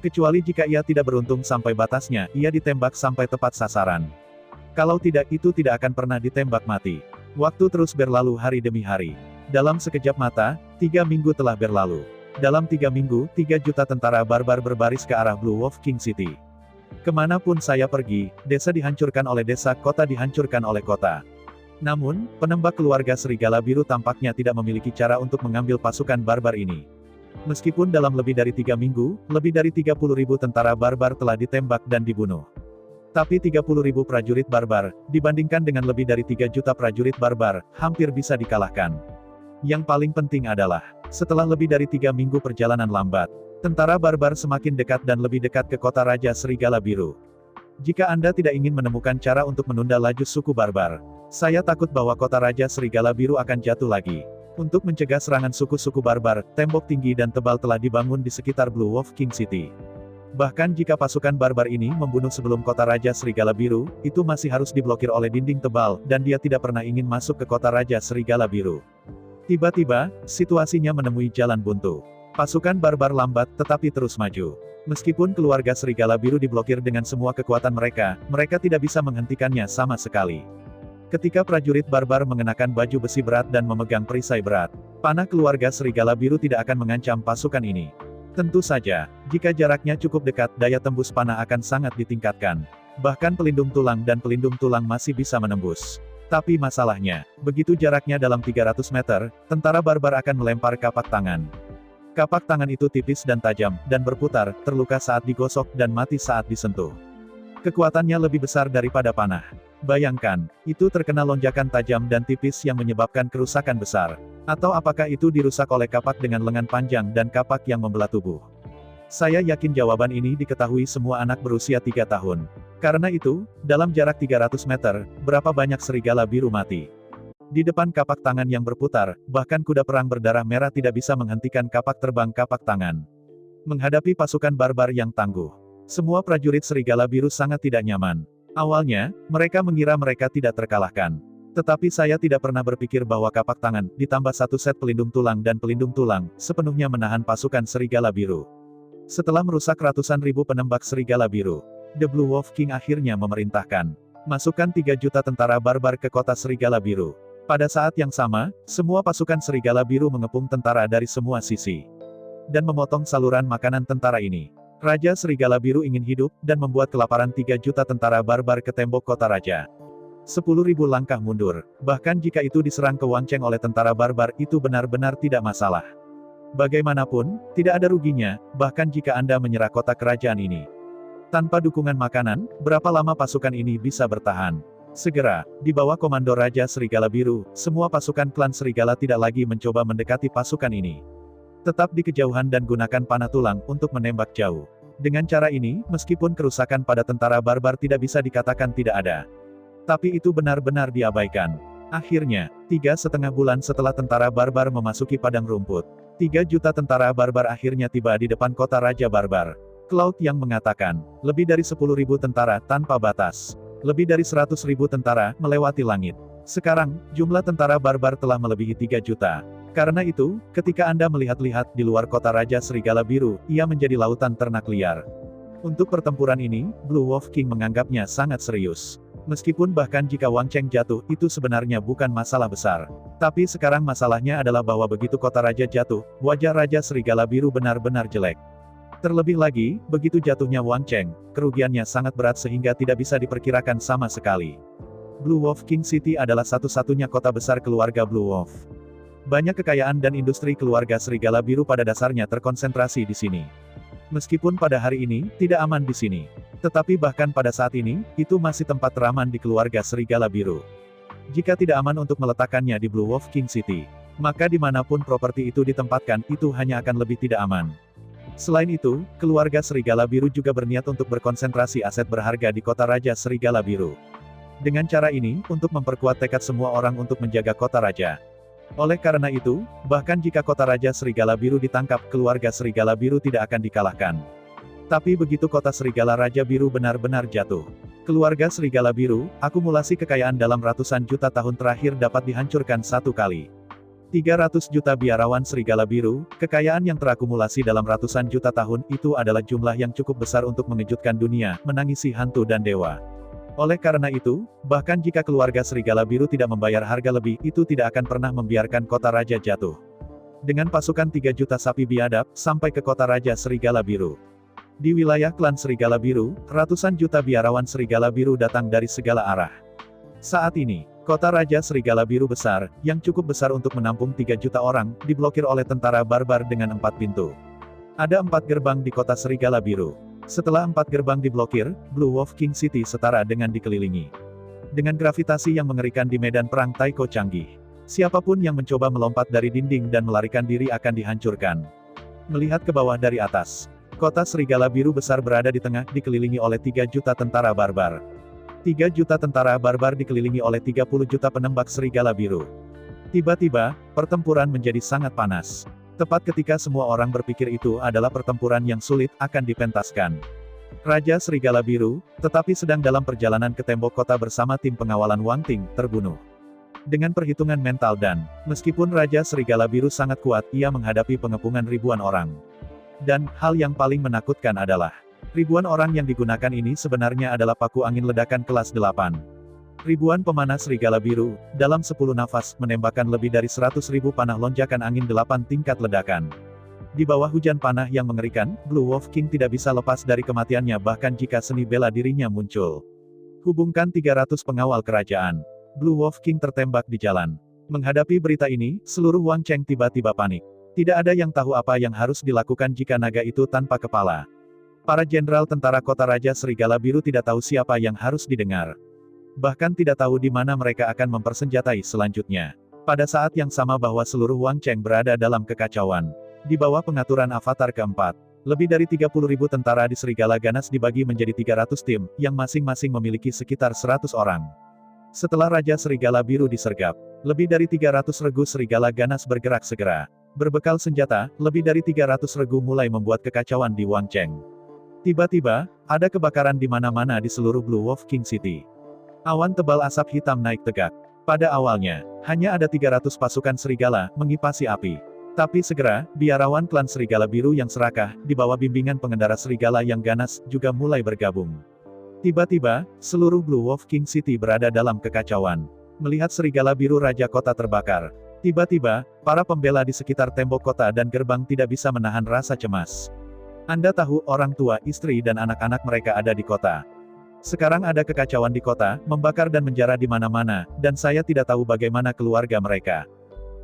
Kecuali jika ia tidak beruntung sampai batasnya, ia ditembak sampai tepat sasaran. Kalau tidak, itu tidak akan pernah ditembak mati. Waktu terus berlalu hari demi hari. Dalam sekejap mata, 3 minggu telah berlalu. Dalam 3 minggu, 3 juta tentara barbar berbaris ke arah Blue Wolf King City. Kemanapun saya pergi, desa dihancurkan oleh desa, kota dihancurkan oleh kota. Namun, penembak keluarga Serigala Biru tampaknya tidak memiliki cara untuk mengambil pasukan barbar ini. Meskipun dalam lebih dari 3 minggu, lebih dari 30.000 tentara barbar telah ditembak dan dibunuh. Tapi 30.000 prajurit barbar, dibandingkan dengan lebih dari 3 juta prajurit barbar, hampir bisa dikalahkan. Yang paling penting adalah, setelah lebih dari 3 minggu perjalanan lambat, tentara barbar semakin dekat dan lebih dekat ke kota Raja Serigala Biru. Jika Anda tidak ingin menemukan cara untuk menunda laju suku barbar, saya takut bahwa kota Raja Serigala Biru akan jatuh lagi. Untuk mencegah serangan suku-suku barbar, tembok tinggi dan tebal telah dibangun di sekitar Blue Wolf King City. Bahkan jika pasukan barbar ini membunuh sebelum kota Raja Serigala Biru, itu masih harus diblokir oleh dinding tebal, dan dia tidak pernah ingin masuk ke kota Raja Serigala Biru. Tiba-tiba, situasinya menemui jalan buntu. Pasukan barbar lambat, tetapi terus maju. Meskipun keluarga Serigala Biru diblokir dengan semua kekuatan mereka, mereka tidak bisa menghentikannya sama sekali. Ketika prajurit barbar mengenakan baju besi berat dan memegang perisai berat, panah keluarga Serigala Biru tidak akan mengancam pasukan ini. Tentu saja, jika jaraknya cukup dekat, daya tembus panah akan sangat ditingkatkan. Bahkan pelindung tulang dan pelindung tulang masih bisa menembus. Tapi masalahnya, begitu jaraknya dalam 300 meter, tentara barbar akan melempar kapak tangan. Kapak tangan itu tipis dan tajam, dan berputar, terluka saat digosok dan mati saat disentuh. Kekuatannya lebih besar daripada panah. Bayangkan, itu terkena lonjakan tajam dan tipis yang menyebabkan kerusakan besar. Atau apakah itu dirusak oleh kapak dengan lengan panjang dan kapak yang membelah tubuh? Saya yakin jawaban ini diketahui semua anak berusia 3 tahun. Karena itu, dalam jarak 300 meter, berapa banyak serigala biru mati? Di depan kapak tangan yang berputar, bahkan kuda perang berdarah merah tidak bisa menghentikan kapak terbang kapak tangan. Menghadapi pasukan barbar yang tangguh, semua prajurit serigala biru sangat tidak nyaman. Awalnya, mereka mengira mereka tidak terkalahkan. Tetapi saya tidak pernah berpikir bahwa kapak tangan, ditambah satu set pelindung tulang dan pelindung tulang, sepenuhnya menahan pasukan serigala biru. Setelah merusak ratusan ribu penembak serigala biru, The Blue Wolf King akhirnya memerintahkan, masukkan 3 juta tentara barbar ke kota serigala biru. Pada saat yang sama, semua pasukan serigala biru mengepung tentara dari semua sisi. Dan memotong saluran makanan tentara ini. Raja Serigala Biru ingin hidup, dan membuat kelaparan 3 juta tentara barbar ke tembok kota raja. 10.000 langkah mundur, bahkan jika itu diserang ke Wangcheng oleh tentara barbar, itu benar-benar tidak masalah. Bagaimanapun, tidak ada ruginya, bahkan jika Anda menyerah kota kerajaan ini. Tanpa dukungan makanan, berapa lama pasukan ini bisa bertahan? Segera, di bawah komando Raja Serigala Biru, semua pasukan klan Serigala tidak lagi mencoba mendekati pasukan ini. Tetap di kejauhan dan gunakan panah tulang untuk menembak jauh. Dengan cara ini, meskipun kerusakan pada tentara barbar tidak bisa dikatakan tidak ada. Tapi itu benar-benar diabaikan. Akhirnya, 3,5 bulan setelah tentara barbar memasuki padang rumput, 3 juta tentara barbar akhirnya tiba di depan kota Raja Barbar. Cloud yang mengatakan, lebih dari 10.000 tentara tanpa batas. Lebih dari 100.000 tentara melewati langit. Sekarang, jumlah tentara barbar telah melebihi 3 juta. Karena itu, ketika Anda melihat-lihat di luar kota Raja Serigala Biru, ia menjadi lautan ternak liar. Untuk pertempuran ini, Blue Wolf King menganggapnya sangat serius. Meskipun bahkan jika Wangcheng jatuh, itu sebenarnya bukan masalah besar. Tapi sekarang masalahnya adalah bahwa begitu kota raja jatuh, wajah Raja Serigala Biru benar-benar jelek. Terlebih lagi, begitu jatuhnya Wangcheng, kerugiannya sangat berat sehingga tidak bisa diperkirakan sama sekali. Blue Wolf King City adalah satu-satunya kota besar keluarga Blue Wolf. Banyak kekayaan dan industri keluarga Serigala Biru pada dasarnya terkonsentrasi di sini. Meskipun pada hari ini, tidak aman di sini. Tetapi bahkan pada saat ini, itu masih tempat teraman di keluarga Serigala Biru. Jika tidak aman untuk meletakkannya di Blue Wolf King City, maka dimanapun properti itu ditempatkan, itu hanya akan lebih tidak aman. Selain itu, keluarga Serigala Biru juga berniat untuk berkonsentrasi aset berharga di kota Raja Serigala Biru. Dengan cara ini, untuk memperkuat tekad semua orang untuk menjaga kota raja. Oleh karena itu, bahkan jika kota Raja Serigala Biru ditangkap, keluarga Serigala Biru tidak akan dikalahkan. Tapi begitu kota Serigala Raja Biru benar-benar jatuh, keluarga Serigala Biru, akumulasi kekayaan dalam ratusan juta tahun terakhir dapat dihancurkan satu kali. 300 juta biarawan Serigala Biru, kekayaan yang terakumulasi dalam ratusan juta tahun, itu adalah jumlah yang cukup besar untuk mengejutkan dunia, menangisi hantu dan dewa. Oleh karena itu, bahkan jika keluarga Serigala Biru tidak membayar harga lebih, itu tidak akan pernah membiarkan kota raja jatuh. Dengan pasukan 3 juta sapi biadab, sampai ke kota Raja Serigala Biru. Di wilayah klan Serigala Biru, ratusan juta biarawan Serigala Biru datang dari segala arah. Saat ini, kota Raja Serigala Biru besar, yang cukup besar untuk menampung 3 juta orang, diblokir oleh tentara barbar dengan 4 pintu. Ada 4 gerbang di kota Serigala Biru. Setelah 4 gerbang diblokir, Blue Wolf King City setara dengan dikelilingi. Dengan gravitasi yang mengerikan di medan perang Taiko canggih, siapapun yang mencoba melompat dari dinding dan melarikan diri akan dihancurkan. Melihat ke bawah dari atas, kota Serigala Biru besar berada di tengah, dikelilingi oleh 3 juta tentara barbar. 3 juta tentara barbar dikelilingi oleh 30 juta penembak Serigala Biru. Tiba-tiba, pertempuran menjadi sangat panas. Tepat ketika semua orang berpikir itu adalah pertempuran yang sulit akan dipentaskan. Raja Serigala Biru, tetapi sedang dalam perjalanan ke tembok kota bersama tim pengawalan Wang Ting, terbunuh. Dengan perhitungan mental dan, meskipun Raja Serigala Biru sangat kuat, ia menghadapi pengepungan ribuan orang. Dan, hal yang paling menakutkan adalah, ribuan orang yang digunakan ini sebenarnya adalah paku angin ledakan kelas 8. Ribuan pemanah Serigala Biru, dalam 10 nafas, menembakkan lebih dari 100.000 panah lonjakan angin 8 tingkat ledakan. Di bawah hujan panah yang mengerikan, Blue Wolf King tidak bisa lepas dari kematiannya bahkan jika seni bela dirinya muncul. Hubungkan 300 pengawal kerajaan. Blue Wolf King tertembak di jalan. Menghadapi berita ini, seluruh Wang Cheng tiba-tiba panik. Tidak ada yang tahu apa yang harus dilakukan jika naga itu tanpa kepala. Para jenderal tentara kota Raja Serigala Biru tidak tahu siapa yang harus didengar. Bahkan tidak tahu di mana mereka akan mempersenjatai selanjutnya. Pada saat yang sama bahwa seluruh Wang Cheng berada dalam kekacauan. Di bawah pengaturan Avatar keempat, lebih dari 30.000 tentara di Serigala Ganas dibagi menjadi 300 tim, yang masing-masing memiliki sekitar 100 orang. Setelah Raja Serigala Biru disergap, lebih dari 300 regu Serigala Ganas bergerak segera. Berbekal senjata, lebih dari 300 regu mulai membuat kekacauan di Wang Cheng. Tiba-tiba, ada kebakaran di mana-mana di seluruh Blue Wolf King City. Awan tebal asap hitam naik tegak. Pada awalnya, hanya ada 300 pasukan serigala, mengipasi api. Tapi segera, biarawan klan Serigala Biru yang serakah, di bawah bimbingan pengendara serigala yang ganas, juga mulai bergabung. Tiba-tiba, seluruh Blue Wolf King City berada dalam kekacauan. Melihat Serigala Biru Raja Kota terbakar. Tiba-tiba, para pembela di sekitar tembok kota dan gerbang tidak bisa menahan rasa cemas. Anda tahu, orang tua, istri dan anak-anak mereka ada di kota. Sekarang ada kekacauan di kota, membakar dan menjara di mana-mana, dan saya tidak tahu bagaimana keluarga mereka.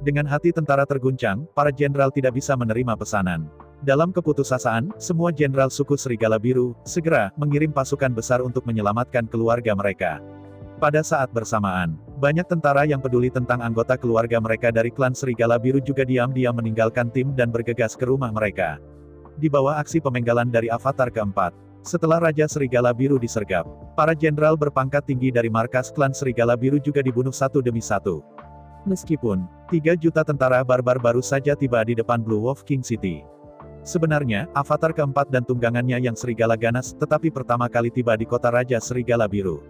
Dengan hati tentara terguncang, para jenderal tidak bisa menerima pesanan. Dalam keputusasaan, semua jenderal suku Serigala Biru, segera, mengirim pasukan besar untuk menyelamatkan keluarga mereka. Pada saat bersamaan, banyak tentara yang peduli tentang anggota keluarga mereka dari klan Serigala Biru juga diam-diam meninggalkan tim dan bergegas ke rumah mereka. Di bawah aksi pemenggalan dari Avatar keempat, setelah Raja Serigala Biru disergap, para jenderal berpangkat tinggi dari markas klan Serigala Biru juga dibunuh satu demi satu. Meskipun, 3 juta tentara barbar baru saja tiba di depan Blue Wolf King City. Sebenarnya, Avatar keempat dan tunggangannya yang Serigala Ganas, tetapi pertama kali tiba di kota Raja Serigala Biru.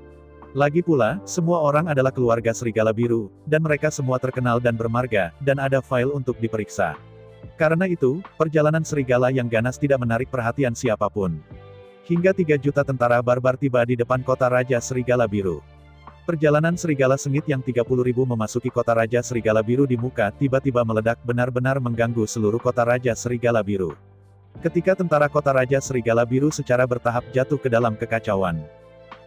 Lagi pula, semua orang adalah keluarga Serigala Biru, dan mereka semua terkenal dan bermarga, dan ada file untuk diperiksa. Karena itu, perjalanan Serigala yang ganas tidak menarik perhatian siapapun. Hingga 3 juta tentara barbar tiba di depan kota Raja Serigala Biru. Perjalanan Serigala Sengit yang 30.000 memasuki kota Raja Serigala Biru di muka tiba-tiba meledak benar-benar mengganggu seluruh kota Raja Serigala Biru. Ketika tentara kota Raja Serigala Biru secara bertahap jatuh ke dalam kekacauan.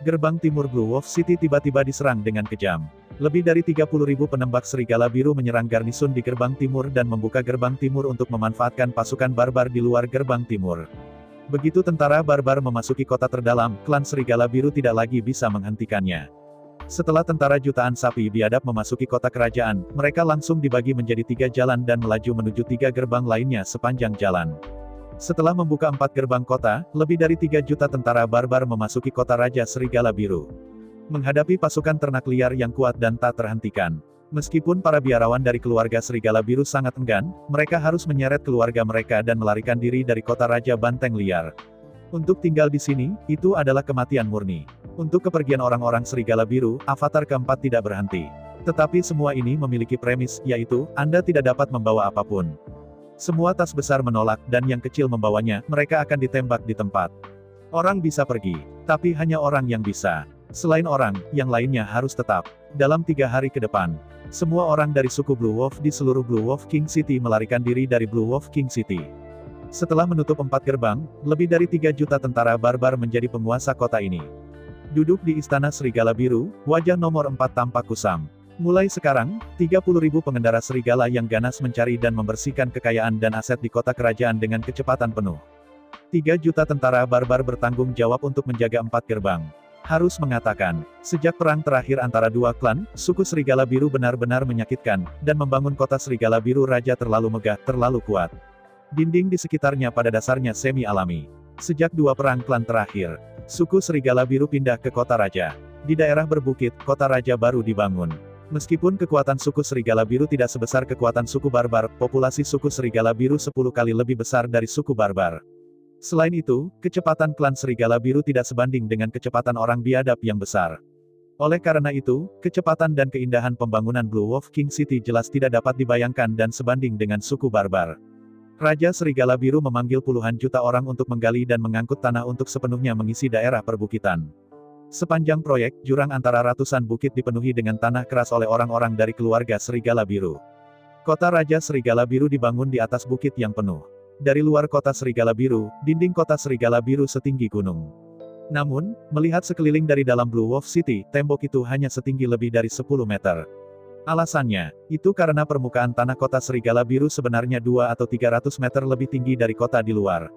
Gerbang timur Blue Wolf City tiba-tiba diserang dengan kejam. Lebih dari 30.000 penembak Serigala Biru menyerang garnison di gerbang timur dan membuka gerbang timur untuk memanfaatkan pasukan barbar di luar gerbang timur. Begitu tentara barbar memasuki kota terdalam, klan Serigala Biru tidak lagi bisa menghentikannya. Setelah tentara jutaan sapi biadab memasuki kota kerajaan, mereka langsung dibagi menjadi 3 jalan dan melaju menuju 3 gerbang lainnya sepanjang jalan. Setelah membuka 4 gerbang kota, lebih dari 3 juta tentara barbar memasuki kota Raja Serigala Biru. Menghadapi pasukan ternak liar yang kuat dan tak terhentikan. Meskipun para biarawan dari keluarga Serigala Biru sangat enggan, mereka harus menyeret keluarga mereka dan melarikan diri dari kota Raja Banteng Liar. Untuk tinggal di sini, itu adalah kematian murni. Untuk kepergian orang-orang Serigala Biru, Avatar keempat tidak berhenti. Tetapi semua ini memiliki premis, yaitu, Anda tidak dapat membawa apapun. Semua tas besar menolak, dan yang kecil membawanya, mereka akan ditembak di tempat. Orang bisa pergi, tapi hanya orang yang bisa. Selain orang, yang lainnya harus tetap. Dalam 3 hari ke depan, semua orang dari suku Blue Wolf di seluruh Blue Wolf King City melarikan diri dari Blue Wolf King City. Setelah menutup 4 gerbang, lebih dari 3 juta tentara barbar menjadi penguasa kota ini. Duduk di Istana Serigala Biru, wajah nomor 4 tampak kusam. Mulai sekarang, 30.000 pengendara serigala yang ganas mencari dan membersihkan kekayaan dan aset di kota kerajaan dengan kecepatan penuh. 3 juta tentara barbar bertanggung jawab untuk menjaga 4 gerbang. Harus mengatakan, sejak perang terakhir antara dua klan, suku Serigala Biru benar-benar menyakitkan, dan membangun kota Serigala Biru Raja terlalu megah, terlalu kuat. Dinding di sekitarnya pada dasarnya semi-alami. Sejak 2 perang klan terakhir, suku Serigala Biru pindah ke kota Raja. Di daerah berbukit, kota Raja baru dibangun. Meskipun kekuatan suku serigala biru tidak sebesar kekuatan suku barbar, populasi suku serigala biru 10 kali lebih besar dari suku barbar. Selain itu, kecepatan klan serigala biru tidak sebanding dengan kecepatan orang biadab yang besar. Oleh karena itu, kecepatan dan keindahan pembangunan Blue Wolf King City jelas tidak dapat dibayangkan dan sebanding dengan suku barbar. Raja Serigala Biru memanggil puluhan juta orang untuk menggali dan mengangkut tanah untuk sepenuhnya mengisi daerah perbukitan. Sepanjang proyek, jurang antara ratusan bukit dipenuhi dengan tanah keras oleh orang-orang dari keluarga Serigala Biru. Kota Raja Serigala Biru dibangun di atas bukit yang penuh. Dari luar kota Serigala Biru, dinding kota Serigala Biru setinggi gunung. Namun, melihat sekeliling dari dalam Blue Wolf City, tembok itu hanya setinggi lebih dari 10 meter. Alasannya, itu karena permukaan tanah kota Serigala Biru sebenarnya 2 atau 300 meter lebih tinggi dari kota di luar.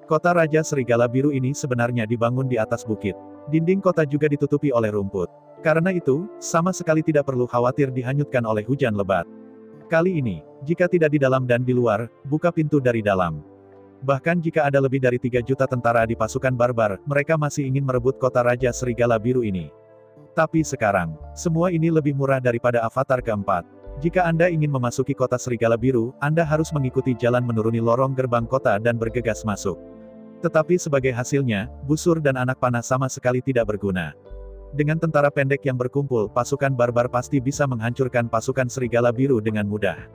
Kota Raja Serigala Biru ini sebenarnya dibangun di atas bukit. Dinding kota juga ditutupi oleh rumput. Karena itu, sama sekali tidak perlu khawatir dihanyutkan oleh hujan lebat. Kali ini, jika tidak di dalam dan di luar, buka pintu dari dalam. Bahkan jika ada lebih dari 3 juta tentara di pasukan barbar, mereka masih ingin merebut kota Raja Serigala Biru ini. Tapi sekarang, semua ini lebih murah daripada avatar keempat. Jika Anda ingin memasuki kota Serigala Biru, Anda harus mengikuti jalan menuruni lorong gerbang kota dan bergegas masuk. Tetapi sebagai hasilnya, busur dan anak panah sama sekali tidak berguna. Dengan tentara pendek yang berkumpul, pasukan barbar pasti bisa menghancurkan pasukan Serigala Biru dengan mudah.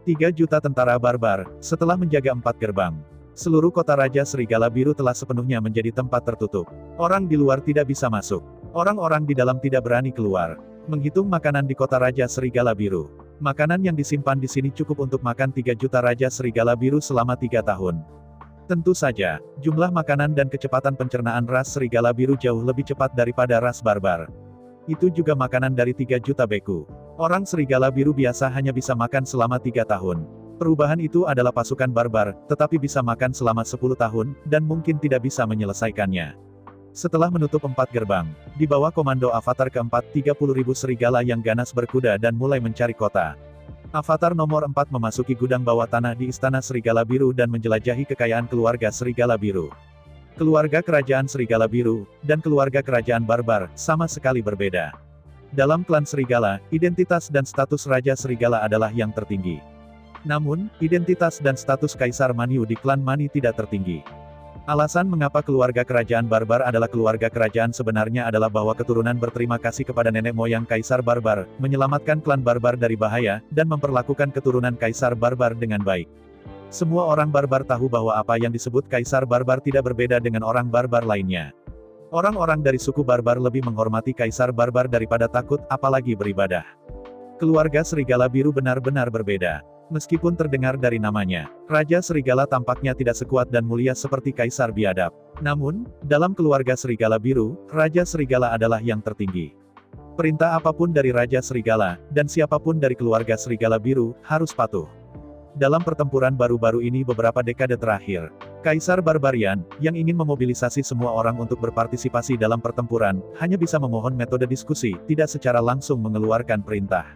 3 juta tentara barbar, setelah menjaga 4 gerbang. Seluruh kota Raja Serigala Biru telah sepenuhnya menjadi tempat tertutup. Orang di luar tidak bisa masuk. Orang-orang di dalam tidak berani keluar. Menghitung makanan di kota Raja Serigala Biru. Makanan yang disimpan di sini cukup untuk makan 3 juta Raja Serigala Biru selama 3 tahun. Tentu saja, jumlah makanan dan kecepatan pencernaan ras Serigala Biru jauh lebih cepat daripada ras barbar. Itu juga makanan dari 3 juta beku. Orang Serigala Biru biasa hanya bisa makan selama 3 tahun. Perubahan itu adalah pasukan barbar, tetapi bisa makan selama 10 tahun, dan mungkin tidak bisa menyelesaikannya. Setelah menutup 4 gerbang, di bawah komando avatar keempat 30.000 serigala yang ganas berkuda dan mulai mencari kota. Avatar nomor 4 memasuki gudang bawah tanah di Istana Serigala Biru dan menjelajahi kekayaan keluarga Serigala Biru. Keluarga kerajaan Serigala Biru, dan keluarga kerajaan barbar, sama sekali berbeda. Dalam klan Serigala, identitas dan status Raja Serigala adalah yang tertinggi. Namun, identitas dan status Kaisar Manyu di klan Mani tidak tertinggi. Alasan mengapa keluarga kerajaan barbar adalah keluarga kerajaan sebenarnya adalah bahwa keturunan berterima kasih kepada nenek moyang Kaisar Barbar, menyelamatkan klan barbar dari bahaya, dan memperlakukan keturunan Kaisar Barbar dengan baik. Semua orang barbar tahu bahwa apa yang disebut Kaisar Barbar tidak berbeda dengan orang barbar lainnya. Orang-orang dari suku barbar lebih menghormati Kaisar Barbar daripada takut, apalagi beribadah. Keluarga Serigala Biru benar-benar berbeda. Meskipun terdengar dari namanya, Raja Serigala tampaknya tidak sekuat dan mulia seperti Kaisar Biadab. Namun, dalam keluarga Serigala Biru, Raja Serigala adalah yang tertinggi. Perintah apapun dari Raja Serigala, dan siapapun dari keluarga Serigala Biru, harus patuh. Dalam pertempuran baru-baru ini beberapa dekade terakhir, Kaisar Barbarian, yang ingin memobilisasi semua orang untuk berpartisipasi dalam pertempuran, hanya bisa memohon metode diskusi, tidak secara langsung mengeluarkan perintah.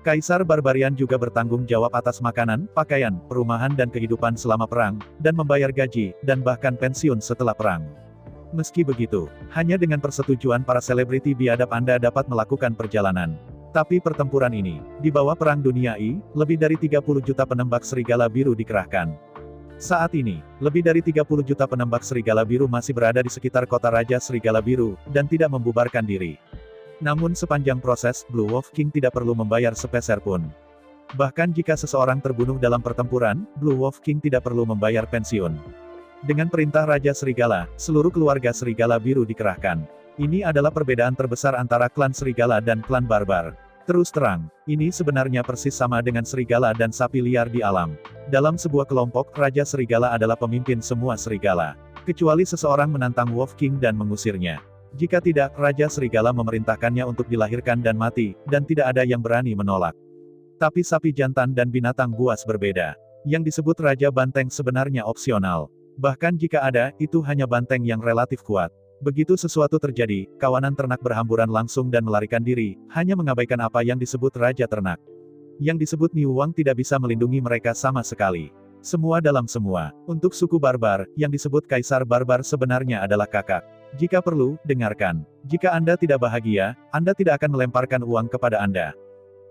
Kaisar Barbarian juga bertanggung jawab atas makanan, pakaian, perumahan dan kehidupan selama perang, dan membayar gaji, dan bahkan pensiun setelah perang. Meski begitu, hanya dengan persetujuan para selebriti biadab Anda dapat melakukan perjalanan. Tapi pertempuran ini, di bawah Perang Dunia I, lebih dari 30 juta penembak Serigala Biru dikerahkan. Saat ini, lebih dari 30 juta penembak Serigala Biru masih berada di sekitar kota Raja Serigala Biru, dan tidak membubarkan diri. Namun sepanjang proses, Blue Wolf King tidak perlu membayar sepeser pun. Bahkan jika seseorang terbunuh dalam pertempuran, Blue Wolf King tidak perlu membayar pensiun. Dengan perintah Raja Serigala, seluruh keluarga Serigala Biru dikerahkan. Ini adalah perbedaan terbesar antara klan Serigala dan klan Barbar. Terus terang, ini sebenarnya persis sama dengan serigala dan sapi liar di alam. Dalam sebuah kelompok, Raja Serigala adalah pemimpin semua serigala. Kecuali seseorang menantang Wolf King dan mengusirnya. Jika tidak, Raja Serigala memerintahkannya untuk dilahirkan dan mati, dan tidak ada yang berani menolak. Tapi sapi jantan dan binatang buas berbeda. Yang disebut Raja Banteng sebenarnya opsional. Bahkan jika ada, itu hanya banteng yang relatif kuat. Begitu sesuatu terjadi, kawanan ternak berhamburan langsung dan melarikan diri, hanya mengabaikan apa yang disebut Raja Ternak. Yang disebut Niu Wang tidak bisa melindungi mereka sama sekali. Semua dalam semua. Untuk suku barbar, yang disebut Kaisar Barbar sebenarnya adalah kakak. Jika perlu, dengarkan. Jika Anda tidak bahagia, Anda tidak akan melemparkan uang kepada Anda.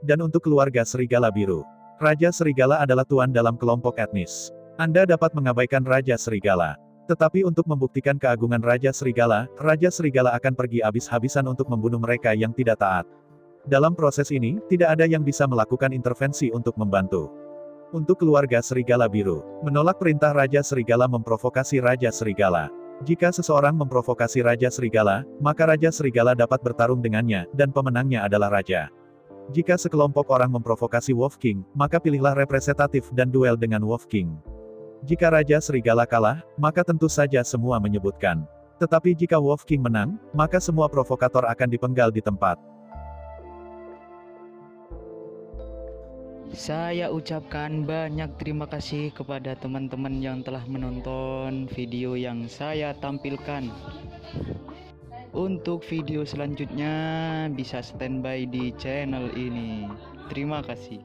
Dan untuk keluarga serigala biru, Raja Serigala adalah tuan dalam kelompok etnis. Anda dapat mengabaikan Raja Serigala. Tetapi untuk membuktikan keagungan Raja Serigala akan pergi habis-habisan untuk membunuh mereka yang tidak taat. Dalam proses ini, tidak ada yang bisa melakukan intervensi untuk membantu. Untuk keluarga Serigala Biru, menolak perintah Raja Serigala memprovokasi Raja Serigala. Jika seseorang memprovokasi Raja Serigala, maka Raja Serigala dapat bertarung dengannya, dan pemenangnya adalah Raja. Jika sekelompok orang memprovokasi Wolf King, maka pilihlah representatif dan duel dengan Wolf King. Jika Raja Serigala kalah, maka tentu saja semua menyebutkan. Tetapi jika Wolf King menang, maka semua provokator akan dipenggal di tempat. Saya ucapkan banyak terima kasih kepada teman-teman yang telah menonton video yang saya tampilkan. Untuk video selanjutnya bisa standby di channel ini. Terima kasih.